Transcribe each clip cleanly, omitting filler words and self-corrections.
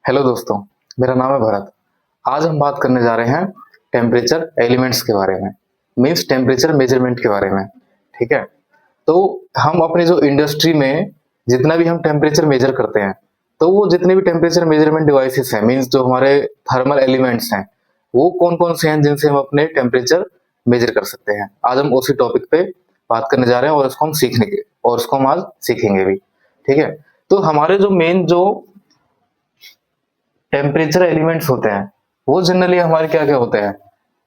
Hello दोस्तों, मेरा नाम है भरत। आज हम बात करने जा रहे हैं टेम्परेचर एलिमेंट्स के बारे में, मीन्स टेम्परेचर मेजरमेंट के बारे में। ठीक है, तो हम अपने जो इंडस्ट्री में जितना भी हम टेम्परेचर मेजर करते हैं, तो वो जितने भी टेम्परेचर मेजरमेंट डिवाइसेस हैं, मीन्स जो हमारे थर्मल एलिमेंट्स हैं, वो कौन कौन से हैं जिनसे हम अपने टेम्परेचर मेजर कर सकते हैं। आज हम उसी टॉपिक पे बात करने जा रहे हैं और इसको हम आज सीखेंगे भी। ठीक है, तो हमारे जो मेन जो टेम्परेचर एलिमेंट्स होते हैं वो जनरली हमारे क्या क्या होते हैं,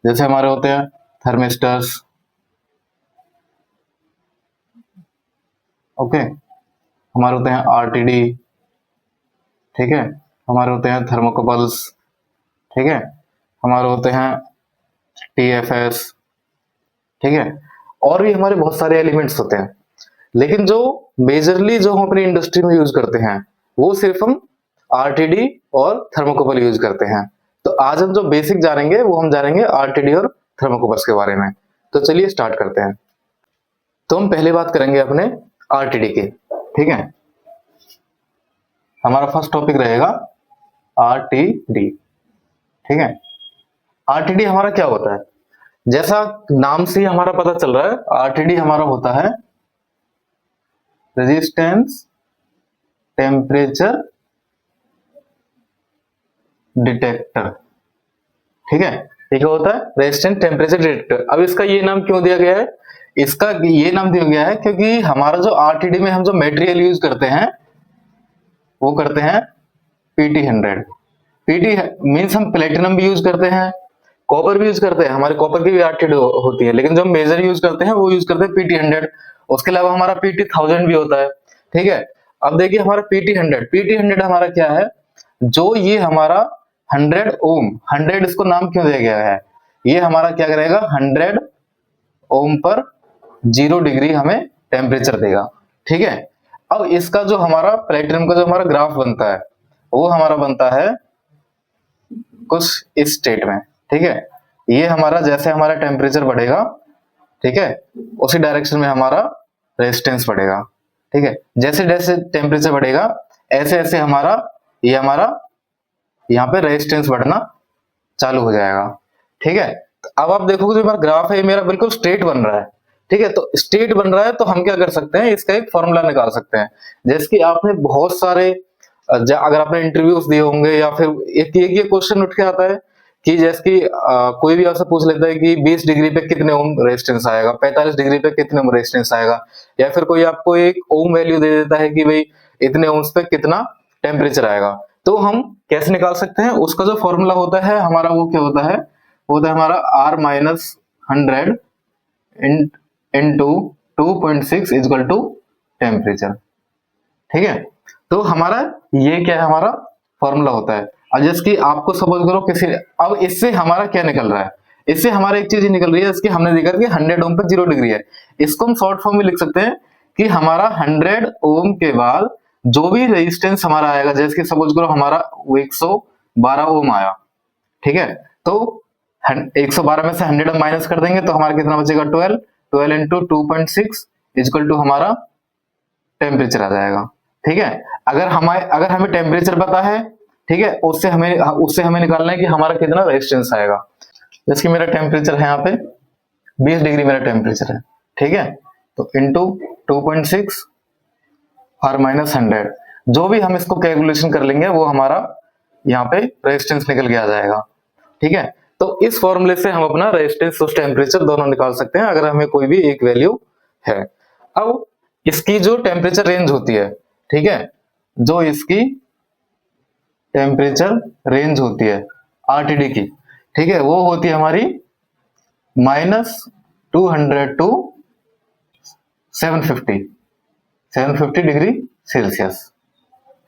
जैसे हमारे होते हैं थर्मिस्टर्स, ओके, हमारे होते हैं आरटीडी, ठीक है, हमारे होते हैं थर्मोकपल्स, ठीक है, हमारे होते हैं टीएफएस, ठीक है, और भी हमारे बहुत सारे एलिमेंट्स होते हैं। लेकिन जो मेजरली जो हम अपनी इंडस्ट्री में यूज करते हैं वो सिर्फ हम आरटीडी और थर्मोकपल यूज करते हैं। तो आज हम जो बेसिक जानेंगे वो हम जानेंगे आरटीडी और थर्मोकपल्स के बारे में। तो चलिए स्टार्ट करते हैं। तो हम पहले बात करेंगे अपने आरटीडी की। ठीक है, हमारा फर्स्ट टॉपिक रहेगा आरटीडी। ठीक है, आरटीडी हमारा क्या होता है, जैसा नाम से ही हमारा पता चल रहा है, आरटीडी हमारा होता है रेजिस्टेंस टेम्परेचर डिटेक्टर। ठीक है, ये क्या होता है, रेजिस्टेंस टेम्परेचर डिटेक्टर। अब इसका ये नाम क्यों दिया गया है, इसका ये नाम दिया गया है क्योंकि हमारा जो आरटीडी में हम जो मटेरियल यूज करते हैं वो करते हैं PT100। पीटी मीन्स हम प्लेटिनम भी यूज करते हैं, कॉपर भी यूज करते हैं, हमारे कॉपर की भी आरटीडी होती है, लेकिन जो मेजर यूज करते हैं वो यूज करते हैं PT100। उसके अलावा हमारा PT1000 भी होता है। ठीक है, अब देखिए हमारा PT100 हमारा क्या है, जो ये हमारा 100 ओम, 100 इसको नाम क्यों दिया गया है, ये हमारा क्या करेगा, 100 ओम पर 0 डिग्री हमें टेम्परेचर देगा। ठीक है, अब इसका जो हमारा प्लेटिनम का जो हमारा ग्राफ बनता है वो हमारा बनता है कुछ इस स्टेट में। ठीक है, ये हमारा जैसे हमारा टेम्परेचर बढ़ेगा, ठीक है, उसी डायरेक्शन में हमारा रेजिस्टेंस बढ़ेगा। ठीक है, जैसे जैसे टेम्परेचर बढ़ेगा ऐसे ऐसे हमारा यहाँ पे रेजिस्टेंस बढ़ना चालू हो जाएगा। ठीक है, तो अब आप देखोगे जो मेरा ग्राफ है मेरा बिल्कुल स्ट्रेट बन रहा है। ठीक है, तो स्ट्रेट बन रहा है तो हम क्या कर सकते हैं, इसका एक फॉर्मूला निकाल सकते हैं। जैसे कि आपने बहुत सारे अगर आपने इंटरव्यूज दिए होंगे या फिर एक ये क्वेश्चन उठ के आता है कि जैसे कि कोई भी आपसे पूछ लेता है कि 20 डिग्री पे कितने ओम रेजिस्टेंस आएगा, 45 डिग्री पे कितने ओम रेजिस्टेंस आएगा, या फिर कोई आपको एक ओम वैल्यू दे देता है कि भाई इतने ओम्स पे कितना टेम्परेचर आएगा। तो हम कैसे निकाल सकते हैं, उसका जो फॉर्मूला होता है हमारा वो क्या होता है, वो होता है हमारा R-100 into 2.6 equal to temperature. ठीक है, तो हमारा ये क्या है, हमारा फॉर्मूला होता है। अब जैसे कि आपको सपोज करो किसी, अब इससे हमारा क्या निकल रहा है, इससे हमारा एक चीज निकल रही है, इसकी हमने देखा कि 100 ओम पे 0 डिग्री है। इसको हम शॉर्ट फॉर्म में लिख सकते हैं कि हमारा 100 ओम के बाद जो भी रेजिस्टेंस हमारा आएगा, जैसे कि सपोज करो हमारा 112 ओम आया। ठीक है, तो 112 में से 100 माइनस कर देंगे तो हमारा कितना बचेगा, 12 इंटू 2.6 इक्वल टू हमारा टेम्परेचर आ जाएगा। ठीक है, अगर हमें टेम्परेचर पता है, ठीक है, उससे हमें निकालना है कि हमारा कितना रेजिस्टेंस आएगा। जैसे कि मेरा टेम्परेचर है यहाँ पे 20 डिग्री मेरा टेम्परेचर है। ठीक है, तो इंटू 2.6 और माइनस 100, जो भी हम इसको कैलकुलेशन कर लेंगे वो हमारा यहाँ पे रेजिस्टेंस निकल के आ जाएगा। ठीक है, तो इस फॉर्मूले से हम अपना रेजिस्टेंस और टेम्परेचर दोनों निकाल सकते हैं अगर हमें कोई भी एक वैल्यू है। अब इसकी जो टेम्परेचर रेंज होती है, ठीक है, जो इसकी टेम्परेचर रेंज होती है आरटीडी की, ठीक है, वो होती है हमारी -200 टू 750 डिग्री सेल्सियस।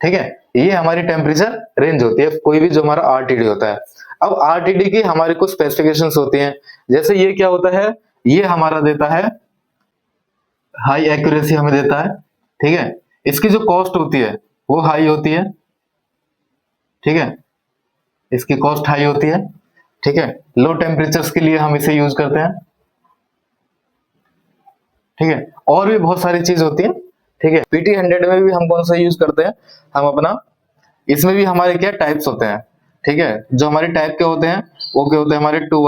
ठीक है, ये हमारी टेम्परेचर रेंज होती है कोई भी जो हमारा आरटीडी होता है। अब आरटीडी की हमारी कुछ स्पेसिफिकेशंस होती हैं, जैसे ये क्या होता है, ये हमारा देता है हाई एक्यूरेसी हमें देता है। ठीक है, इसकी जो कॉस्ट होती है वो हाई होती है। ठीक है, इसकी कॉस्ट हाई होती है। ठीक है, लो टेम्परेचर्स के लिए हम इसे यूज करते हैं। ठीक है, और भी बहुत सारी चीज होती है। ठीक है, PT100 में भी हम कौन सा यूज करते हैं, हम अपना इसमें भी हमारे क्या टाइप्स होते हैं, ठीक है। जो हमारे टाइप के होते हैं वो क्या होते हैं, हमारे टू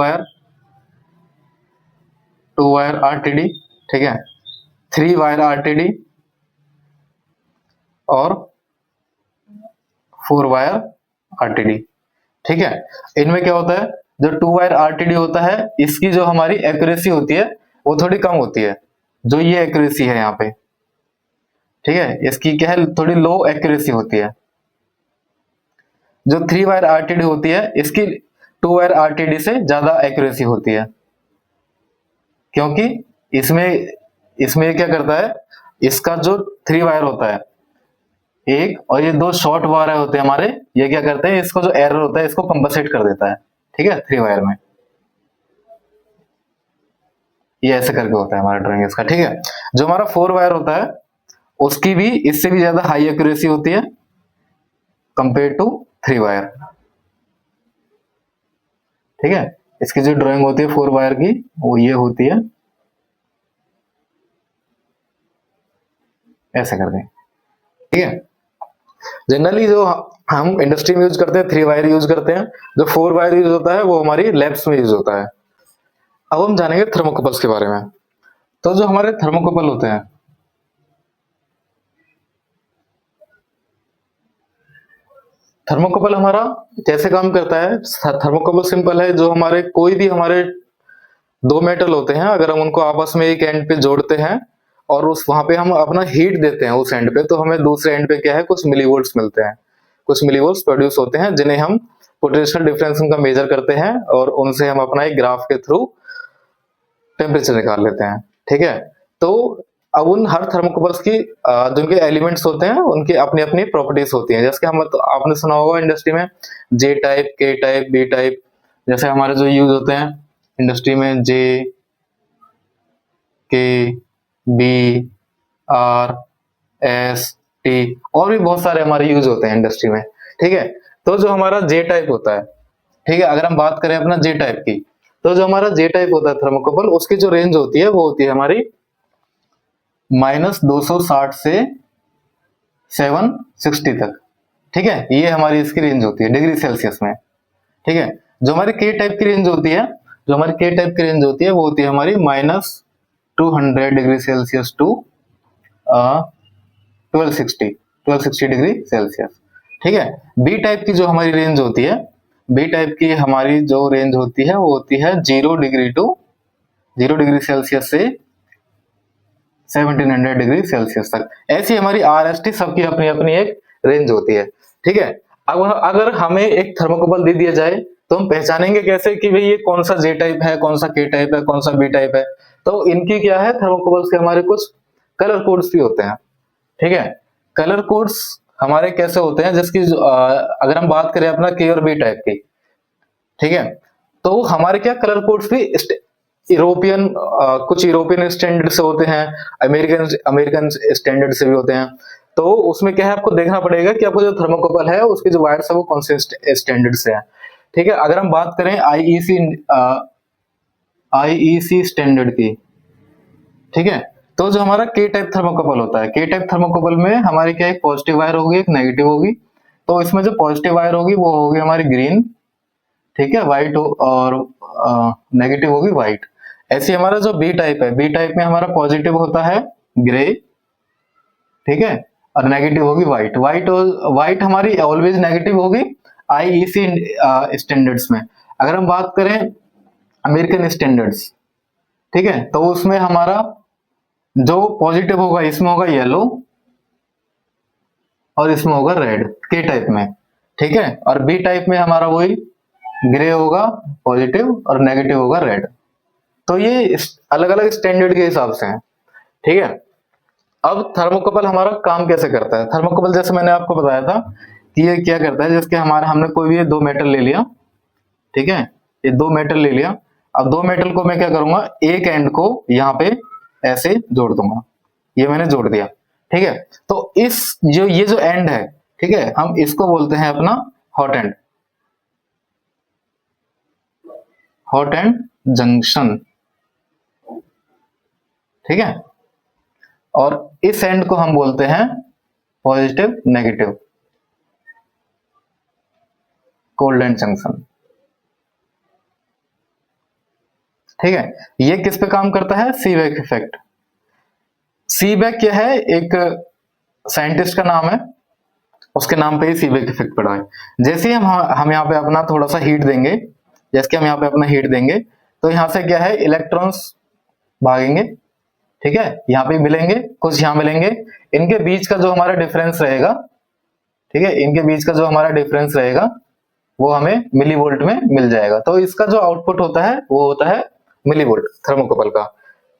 वायर आरटीडी, ठीक है, 3 वायर आरटीडी और 4 वायर आरटीडी, ठीक है। इनमें क्या होता है, जो 2 वायर आरटीडी होता है इसकी जो हमारी एक्यूरेसी होती है वो थोड़ी कम होती है, जो ये एक्यूरेसी है यहाँ पे, ठीक है, इसकी क्या है, थोड़ी लो एक्यूरेसी होती है। जो 3 वायर आरटीडी होती है इसकी 2 वायर आरटीडी से ज्यादा एक्यूरेसी होती है, क्योंकि इसमें इसमें ये क्या करता है, इसका जो 3 वायर होता है एक, और ये 2 शॉर्ट वायर होते हैं हमारे, ये क्या करते हैं, इसको जो एरर होता है इसको कंपनसेट कर देता है, ठीक है, 3 वायर में। ये ऐसे करके होता है हमारा ड्राइंग इसका, ठीक है। जो हमारा 4 वायर होता है उसकी भी इससे भी ज्यादा हाई एक्यूरेसी होती है कंपेयर टू 3 वायर, ठीक है। इसकी जो ड्राइंग होती है 4 वायर की वो ये होती है, ऐसे करके, ठीक है। जनरली जो हम इंडस्ट्री में यूज करते हैं 3 वायर यूज करते हैं, जो 4 वायर यूज होता है वो हमारी लैब्स में यूज होता है। अब हम जानेंगे थर्मोकपल्स के बारे में। तो जो हमारे थर्मोकपल होते हैं, थर्मोकपल हमारा कैसे काम करता है, थर्मोकपल सिंपल है, जो हमारे कोई भी हमारे 2 मेटल होते हैं अगर हम उनको आपस में एक एंड पे जोड़ते हैं और उस वहां पे हम अपना हीट देते हैं उस एंड पे, तो हमें दूसरे एंड पे क्या है, कुछ मिलीवोल्ट्स मिलते हैं, कुछ मिलीवोल्ट्स प्रोड्यूस होते हैं, जिन्हें हम पोटेंशियल डिफरेंस उनका मेजर करते हैं और उनसे हम अपना एक ग्राफ के थ्रू टेम्परेचर निकाल लेते हैं, ठीक है। तो अब उन हर थर्मोकपल्स की जो उनके एलिमेंट्स होते हैं उनकी अपनी अपनी प्रॉपर्टीज होती हैं, जैसे कि हम, तो आपने सुना होगा इंडस्ट्री में जे टाइप, के टाइप, बी टाइप, जैसे हमारे जो यूज होते हैं इंडस्ट्री में जे, के, बी, आर, एस, टी, और भी बहुत सारे हमारे यूज होते हैं इंडस्ट्री में, ठीक है। तो जो हमारा जे टाइप होता है, ठीक है, अगर हम बात करें अपना जे टाइप की, तो जो हमारा जे टाइप होता है थर्मोकपल, उसकी जो रेंज होती है वो होती है हमारी -260 से 760 तक, ठीक है। ये हमारी इसकी रेंज होती है डिग्री सेल्सियस में, ठीक है। जो हमारी के टाइप की रेंज होती है, जो हमारी के टाइप की रेंज होती है वो होती है हमारी -200 degree Celsius to 1260 degree Celsius, ठीक है। बी टाइप की जो हमारी रेंज होती है, बी टाइप की हमारी जो रेंज होती है वो होती है 0 डिग्री सेल्सियस से 1700 डिग्री सेल्सियस तक। ऐसी हमारी आर एस टी सबकी अपनी अपनी एक रेंज होती है, ठीक है। अब अगर हमें एक थर्मोकपल दे दिया जाए तो हम पहचानेंगे कैसे कि भाई ये कौन सा जे टाइप है, कौन सा के टाइप है, कौन सा बी टाइप है। तो इनकी क्या है, थर्मोकपल्स के हमारे कुछ कलर कोड्स भी होते हैं, ठीक है। कलर कोड्स हमारे कैसे होते हैं, जिसकी अगर हम बात करें अपना के और बी टाइप की, ठीक है, तो हमारे क्या कलर कोड्स भी यूरोपियन, कुछ यूरोपियन स्टैंडर्ड से होते हैं, अमेरिकन अमेरिकन स्टैंडर्ड से भी होते हैं। तो उसमें क्या है, आपको देखना पड़ेगा कि आपको जो थर्मोकपल है उसके जो वायर्स है वो कौन से स्टैंडर्ड से है, ठीक है। अगर हम बात करें आईईसी स्टैंडर्ड की, ठीक है, तो जो हमारा के टाइप थर्मोकपल होता है, के टाइप थर्मोकपल में हमारी क्या एक पॉजिटिव वायर होगी, एक नेगेटिव होगी। तो इसमें जो पॉजिटिव वायर होगी वो होगी हमारी ग्रीन, ठीक है, व्हाइट, और नेगेटिव होगी व्हाइट। ऐसे हमारा जो बी टाइप है, बी टाइप में हमारा पॉजिटिव होता है ग्रे, ठीक है, और नेगेटिव होगी व्हाइट। व्हाइट हमारी ऑलवेज नेगेटिव होगी आईईसी स्टैंडर्ड्स में। अगर हम बात करें अमेरिकन स्टैंडर्ड्स, ठीक है, तो उसमें हमारा जो पॉजिटिव होगा इसमें होगा येलो और इसमें होगा रेड, के टाइप में, ठीक है। और बी टाइप में हमारा वही ग्रे होगा पॉजिटिव और नेगेटिव होगा रेड। तो ये अलग अलग स्टैंडर्ड के हिसाब से है, ठीक है। अब थर्मोकपल हमारा काम कैसे करता है, थर्मोकपल जैसे मैंने आपको बताया था कि ये क्या करता है, जैसे हमारे हमने कोई भी 2 मेटल ले लिया, ठीक है, ये 2 मेटल ले लिया। अब 2 मेटल को मैं क्या करूंगा, एक एंड को यहाँ पे ऐसे जोड़ दूंगा, ये मैंने जोड़ दिया, ठीक है। तो इस जो ये जो एंड है, ठीक है, हम इसको बोलते हैं अपना hot and, hot and junction, ठीक है। और इस एंड को हम बोलते हैं पॉजिटिव नेगेटिव, कोल्डेंट जंक्शन। ठीक है, ये किस पे काम करता है? Seebeck effect. सीबेक क्या है? एक साइंटिस्ट का नाम है, उसके नाम पे ही सीबेक इफेक्ट पड़ा है। जैसे ही हम यहाँ पे अपना थोड़ा सा हीट देंगे, जैसे कि हम यहाँ पे अपना हीट देंगे, तो यहाँ से क्या है, इलेक्ट्रॉन्स भागेंगे। ठीक है, यहाँ पे मिलेंगे, कुछ यहाँ मिलेंगे, इनके बीच का जो हमारा डिफरेंस रहेगा, ठीक है, इनके बीच का जो हमारा डिफरेंस रहेगा वो हमें मिली वोल्ट में मिल जाएगा। तो इसका जो आउटपुट होता है वो होता है मिली वोल्ट थर्मोकपल का।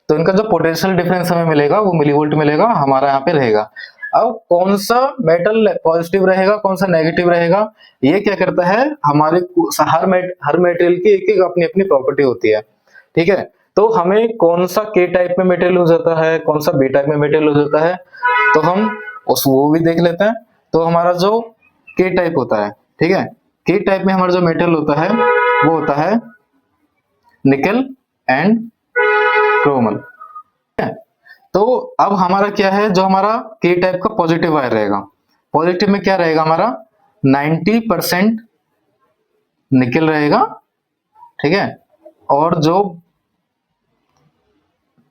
तो इनका जो पोटेंशियल डिफरेंस हमें मिलेगा वो मिली वोल्ट मिलेगा, हमारा यहाँ पे रहेगा। अब कौन सा मेटल पॉजिटिव रहेगा, कौन सा नेगेटिव रहेगा, ये क्या करता है, हमारे हर मेटेरियल की एक एक अपनी अपनी प्रॉपर्टी होती है। ठीक है, तो हमें कौन सा के टाइप में मेटेरियल हो जाता है, कौन सा बी टाइप में मेटेरियल हो जाता है, तो हम वो भी देख लेते हैं। तो हमारा जो के टाइप होता है, ठीक है, के टाइप में हमारा जो मेटेरियल होता है वो होता है निकल एंड क्रोमल। तो अब हमारा क्या है, जो हमारा के टाइप का पॉजिटिव वायर रहेगा, पॉजिटिव में क्या रहेगा हमारा 90% निकल रहेगा। ठीक है, और जो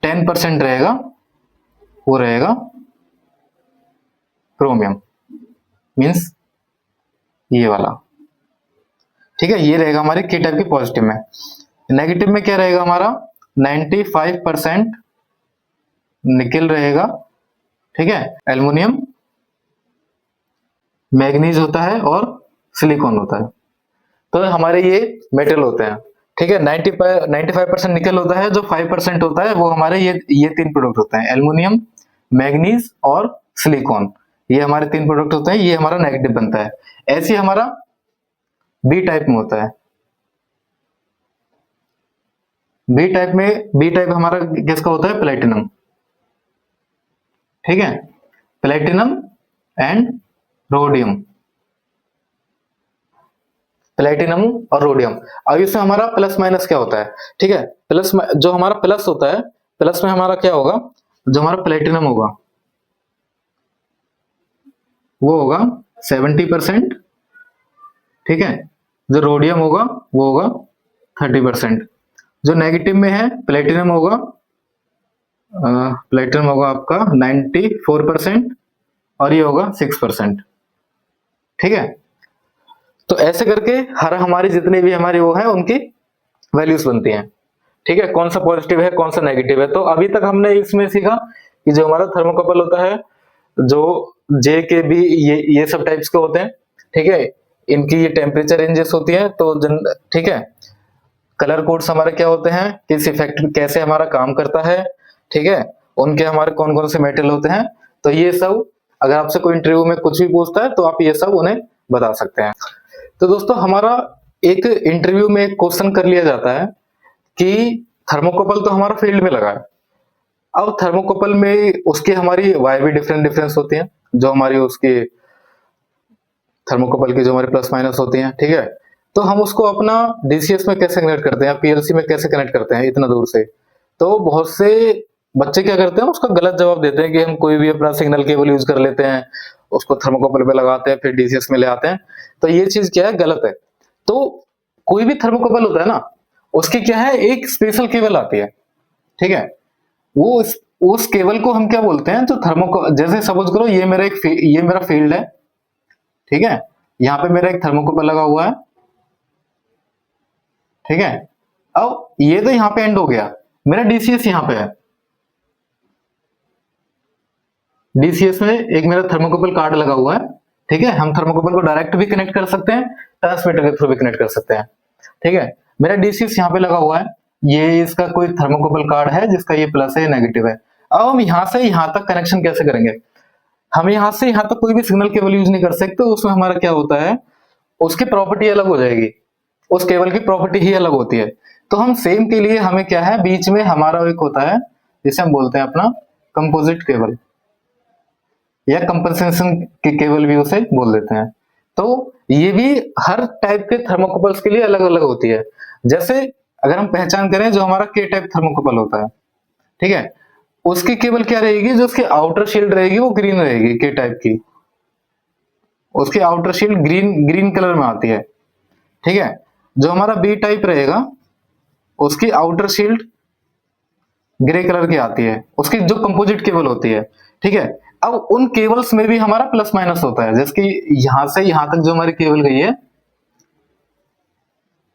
10% रहेगा वो रहेगा क्रोमियम, मींस ये वाला। ठीक है, ये रहेगा हमारे के टाइप के पॉजिटिव में। नेगेटिव में क्या रहेगा हमारा 95% निकल रहेगा। ठीक है, एल्युमिनियम, मैग्नीज होता है और सिलिकॉन होता है। तो हमारे ये मेटल होते हैं। ठीक है, 95% निकल होता है, जो 5% होता है वो हमारे ये तीन प्रोडक्ट होते हैं, एल्युमिनियम, मैग्नीज और सिलिकॉन। ये हमारे तीन प्रोडक्ट होते हैं, ये हमारा नेगेटिव बनता है। ऐसे हमारा बी टाइप में होता है। बी टाइप हमारा किसका होता है, प्लेटिनम। ठीक है, प्लेटिनम एंड रोडियम, प्लेटिनम और रोडियम। अब इसमें हमारा प्लस माइनस क्या होता है? ठीक है, प्लस जो हमारा प्लस होता है, प्लस में हमारा क्या होगा, जो हमारा प्लेटिनम होगा वो होगा 70%। ठीक है, जो रोडियम होगा वो होगा 30%। जो नेगेटिव में है प्लेटिनम होगा आपका 94% और ये होगा 6%। ठीक है, तो ऐसे करके हर हमारी जितनी भी हमारी वो है उनकी वैल्यूज बनती हैं। ठीक है, कौन सा पॉजिटिव है, कौन सा नेगेटिव है। तो अभी तक हमने इसमें सीखा कि जो हमारा थर्मोकपल होता है, जो जे के बी ये सब टाइप्स के होते हैं। ठीक है, इनकी ये टेम्परेचर रेंजेस होती है। तो ठीक है, कलर कोड्स हमारे क्या होते हैं, किस इफेक्ट कैसे हमारा काम करता है। ठीक है, उनके हमारे कौन कौन से मेटल होते हैं। तो ये सब अगर आपसे कोई इंटरव्यू में कुछ भी पूछता है तो आप ये सब उन्हें बता सकते हैं। तो दोस्तों, हमारा एक इंटरव्यू में क्वेश्चन कर लिया जाता है कि थर्मोकपल तो हमारा फील्ड में लगा है, अब थर्मोकपल में उसकी हमारी वायर भी डिफरेंस होती है, जो हमारी उसकी थर्मोकपल की जो हमारी प्लस माइनस होती हैं। ठीक है, तो हम उसको अपना डीसीएस में कैसे कनेक्ट करते हैं, पीएलसी में कैसे कनेक्ट करते हैं इतना दूर से। तो बहुत से बच्चे क्या करते हैं, उसका गलत जवाब देते हैं कि हम कोई भी अपना सिग्नल केबल यूज कर लेते हैं, उसको थर्मोकपल पे लगाते हैं, फिर डीसीएस में ले आते हैं। तो ये चीज क्या है, गलत है। तो कोई भी थर्मोकपल होता है ना, उसकी क्या है, एक स्पेशल केबल आती है। ठीक है, वो उस केबल को हम क्या बोलते हैं, जो जैसे सपोज करो ये मेरा फील्ड है। ठीक है, यहाँ पे मेरा एक थर्मोकपल लगा हुआ है। ठीक है, अब ये तो यहाँ पे एंड हो गया, मेरा डीसीएस यहाँ पे है। डीसीएस में एक मेरा थर्मोकपल कार्ड लगा हुआ है। ठीक है, हम थर्मोकपल को डायरेक्ट भी कनेक्ट कर सकते हैं, ट्रांसमीटर के थ्रू भी कनेक्ट कर सकते हैं। ठीक है, मेरा डीसीएस यहाँ पे लगा हुआ है, ये इसका कोई थर्मोकपल कार्ड है जिसका ये प्लस है, ये नेगेटिव है। अब हम यहाँ से यहाँ तक कनेक्शन कैसे करेंगे? हम यहाँ से यहाँ तक कोई भी सिग्नल केबल यूज नहीं कर सकते। उसमें हमारा क्या होता है, उसकी प्रॉपर्टी अलग हो जाएगी, उस केबल की प्रॉपर्टी ही अलग होती है। तो हम सेम के लिए हमें क्या है, बीच में हमारा एक होता है जिसे हम बोलते हैं अपना कंपोजिट केबल या कंपनसेशन के केबल भी उसे बोल देते हैं। तो ये भी हर टाइप के थर्मोकपल्स के लिए अलग अलग होती है। जैसे अगर हम पहचान करें, जो हमारा के टाइप थर्मोकपल होता है, ठीक है, उसकी केबल क्या रहेगी, जो उसकी आउटर शील्ड रहेगी वो ग्रीन रहेगी, के टाइप की उसकी आउटर शील्ड ग्रीन कलर में आती है। ठीक है। जो हमारा बी टाइप रहेगा उसकी आउटर शील्ड ग्रे कलर की आती है, उसकी जो कंपोजिट केबल होती है, ठीक है। अब उन केबल्स में भी हमारा प्लस माइनस होता है, जैसे कि यहां से यहां तक जो हमारी केबल गई है,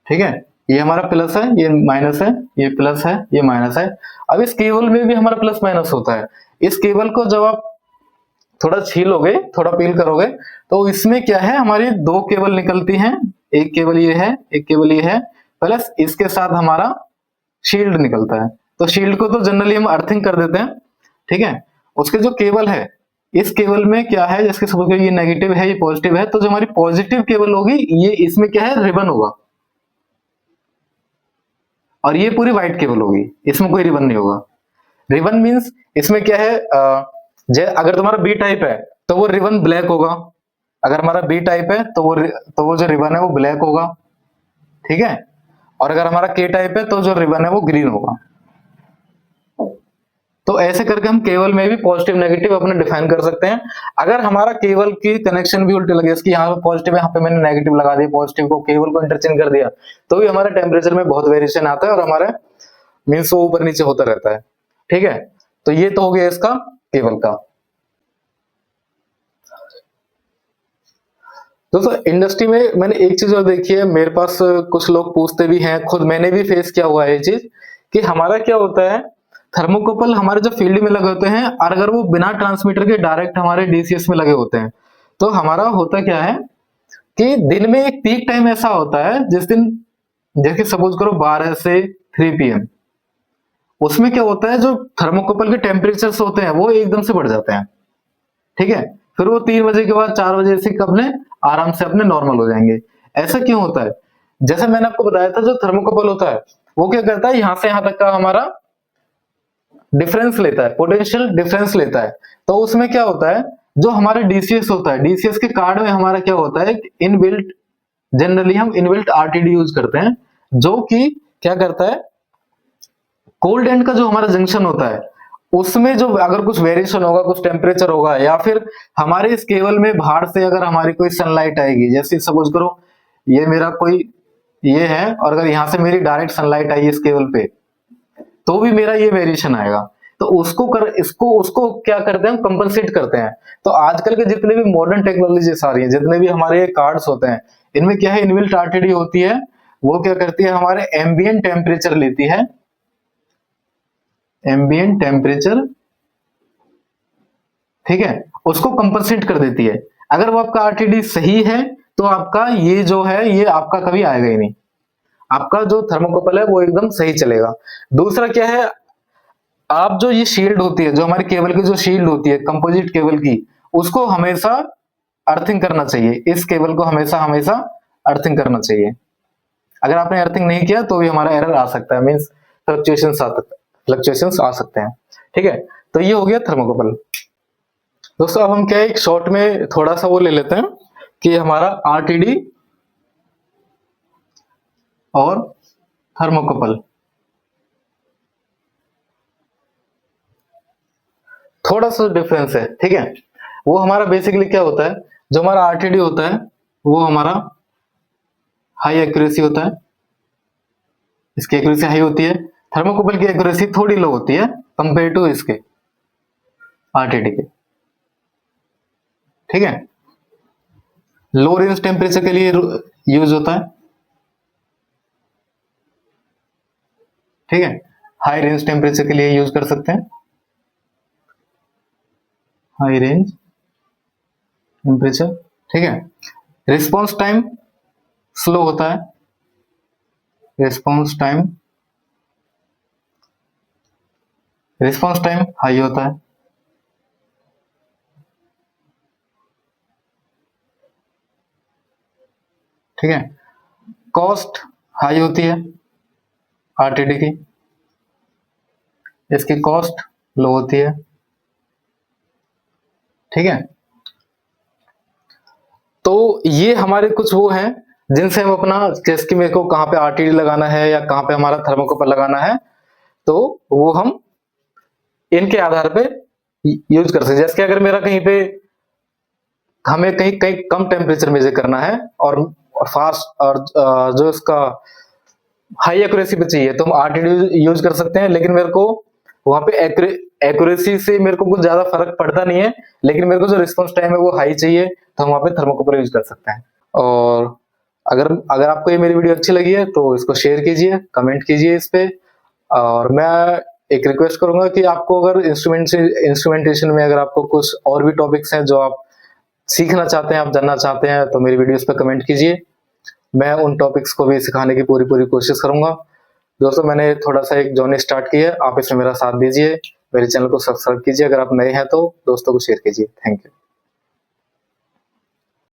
ठीक है, ये हमारा प्लस है, ये माइनस है, ये प्लस है, ये माइनस है। अब इस केबल में भी हमारा प्लस माइनस होता है। इस केबल को जब आप थोड़ा छीलोगे, थोड़ा पील करोगे, तो इसमें क्या है, हमारी दो केबल निकलती हैं, एक केबल ये है, एक केबल ये है, प्लस इसके साथ हमारा शील्ड निकलता है। तो शील्ड को तो जनरली हम अर्थिंग कर देते हैं, ठीक है। उसके जो केबल है, इस केबल में क्या है, जैसे सपोज करिए ये नेगेटिव है, ये पॉजिटिव है, तो जो हमारी पॉजिटिव केबल होगी, ये इसमें क्या है, रिबन होगा, और ये पूरी व्हाइट केबल होगी, इसमें कोई रिबन नहीं होगा। रिबन मींस इसमें क्या है, अगर तुम्हारा बी टाइप है तो वो रिबन ब्लैक होगा। अगर हमारा बी टाइप है तो वो जो रिबन है वो ब्लैक होगा, ठीक है। और अगर हमारा के टाइप है तो जो रिबन है वो ग्रीन होगा। तो ऐसे करके हम केबल में भी पॉजिटिव नेगेटिव अपने डिफाइन कर सकते हैं। अगर हमारा केबल की कनेक्शन भी उल्टे लगे, इसकी यहाँ पे पॉजिटिव है, यहाँ पे मैंने नेगेटिव लगा दिया, पॉजिटिव को केबल को इंटरचेंज कर दिया, तो भी हमारे टेम्परेचर में बहुत वेरिएशन आता है और हमारे मीन्स वो ऊपर नीचे होता रहता है, ठीक है। तो ये तो हो गया इसका केबल का। दोस्तों इंडस्ट्री में मैंने एक चीज और देखी है, मेरे पास कुछ लोग पूछते भी हैं, खुद मैंने भी फेस किया हुआ है ये चीज, कि हमारा क्या होता है, थर्मोकपल हमारे जो फील्ड में लगे होते हैं, और अगर वो बिना ट्रांसमीटर के डायरेक्ट हमारे डीसीएस में लगे होते हैं, तो हमारा होता क्या है कि दिन में एक पीक टाइम ऐसा होता है जिस दिन, जैसे सपोज करो 12 से 3 PM, उसमें क्या होता है, जो थर्मोकपल के टेम्परेचर होते हैं वो एकदम से बढ़ जाते हैं, ठीक है। फिर वो 3 बजे के बाद 4 बजे से अपने आराम से अपने नॉर्मल हो जाएंगे। ऐसा क्यों होता है? जैसे मैंने आपको बताया था, जो थर्मोकपल होता है वो क्या करता है, यहां से यहां तक का हमारा डिफरेंस लेता है, पोटेंशियल डिफरेंस लेता है। तो उसमें क्या होता है, जो हमारे डीसीएस होता है, डीसीएस के कार्ड में हमारा क्या होता है, इनबिल्ट, जनरली हम इनबिल्ट आरटीडी यूज करते हैं, जो कि क्या करता है, कोल्ड एंड का जो हमारा जंक्शन होता है उसमें जो अगर कुछ वेरिएशन होगा, कुछ टेम्परेचर होगा, या फिर हमारे इस केबल में बाहर से अगर हमारी कोई सनलाइट आएगी, जैसे सपोज करो ये मेरा कोई ये है, और अगर यहां से मेरी डायरेक्ट सनलाइट आई इस केबल पे, तो भी मेरा ये वेरिएशन आएगा। तो उसको क्या करते हैं, हम कंपनसेट करते हैं। तो आजकल के जितने भी मॉडर्न टेक्नोलॉजीज आ रही है, जितने भी हमारे कार्ड्स होते हैं, इनमें क्या है, इनबिल्ट आरटीडी होती है, वो क्या करती है, हमारे एम्बिएंट टेम्परेचर लेती है, एम्बिएंट टेम्परेचर, ठीक है, उसको कंपनसेट कर देती है। अगर वो आपका आरटीडी सही है तो आपका ये जो है ये आपका कभी आएगा ही नहीं, आपका जो थर्मोकपल है वो एकदम सही चलेगा। दूसरा क्या है, आप जो ये शील्ड होती है, जो हमारी केबल की जो शील्ड होती है कंपोजिट केबल की, उसको हमेशा अर्थिंग करना चाहिए। इस केबल को हमेशा हमेशा अर्थिंग करना चाहिए। अगर आपने अर्थिंग नहीं किया तो भी हमारा एरर आ सकता है, मीन्स फ्लक्चुएशंस आ सकते हैं, ठीक है। तो ये हो गया थर्मोकपल। दोस्तों अब हम क्या है, एक शॉर्ट में थोड़ा सा वो ले लेते हैं कि हमारा आरटीडी और थर्मोकपल थोड़ा सा डिफरेंस है, ठीक है। वो हमारा बेसिकली क्या होता है, जो हमारा आरटीडी होता है वो हमारा हाई एक्यूरेसी होता है, इसकी एक्यूरेसी हाई होती है। थर्मोकपल की एक्यूरेसी थोड़ी लो होती है कंपेयर टू इसके आरटीडी के, ठीक है। लो रेंज टेम्परेचर के लिए यूज होता है, ठीक है। हाई रेंज टेम्परेचर के लिए यूज कर सकते हैं, हाई रेंज टेम्परेचर, ठीक है। रिस्पॉन्स टाइम स्लो होता है, रिस्पॉन्स टाइम हाई होता है, ठीक है। कॉस्ट हाई होती है आरटीडी की, इसकी कॉस्ट लो होती है, ठीक है। तो ये हमारे कुछ वो हैं जिनसे हम अपना, जैसे कि मेरे को कहाँ पे आरटीडी लगाना है या कहाँ पे हमारा थर्मोकपल लगाना है, तो वो हम इनके आधार पे यूज कर सकते हैं। जैसे कि अगर मेरा कहीं पे, हमें कहीं कहीं कम टेम्परेचर मेजर करना है और फास्ट और जो इसका हाई एक्यूरेसी पे चाहिए तो हम आरटीडी यूज कर सकते हैं, लेकिन मेरे को वहां पे एक्यूरेसी से मेरे को कुछ ज्यादा फर्क पड़ता नहीं है, लेकिन मेरे को जो रिस्पॉन्स टाइम है वो हाई चाहिए, तो हम वहां पे थर्मोकपल यूज कर सकते हैं। और अगर अगर आपको ये मेरी वीडियो अच्छी लगी है तो इसको शेयर कीजिए, कमेंट कीजिए इस पे। और मैं एक रिक्वेस्ट करूंगा कि आपको अगर इंस्ट्रूमेंटेशन में अगर आपको कुछ और भी टॉपिक्स हैं जो आप सीखना चाहते हैं, आप जानना चाहते हैं, तो मेरी वीडियोस पे कमेंट कीजिए, मैं उन टॉपिक्स को भी सिखाने की पूरी पूरी कोशिश करूंगा। दोस्तों मैंने थोड़ा सा एक जर्नी स्टार्ट की है, आप इसमें मेरा साथ दीजिए, मेरे चैनल को सब्सक्राइब कीजिए, अगर आप नए हैं तो दोस्तों को शेयर कीजिए। Thank you.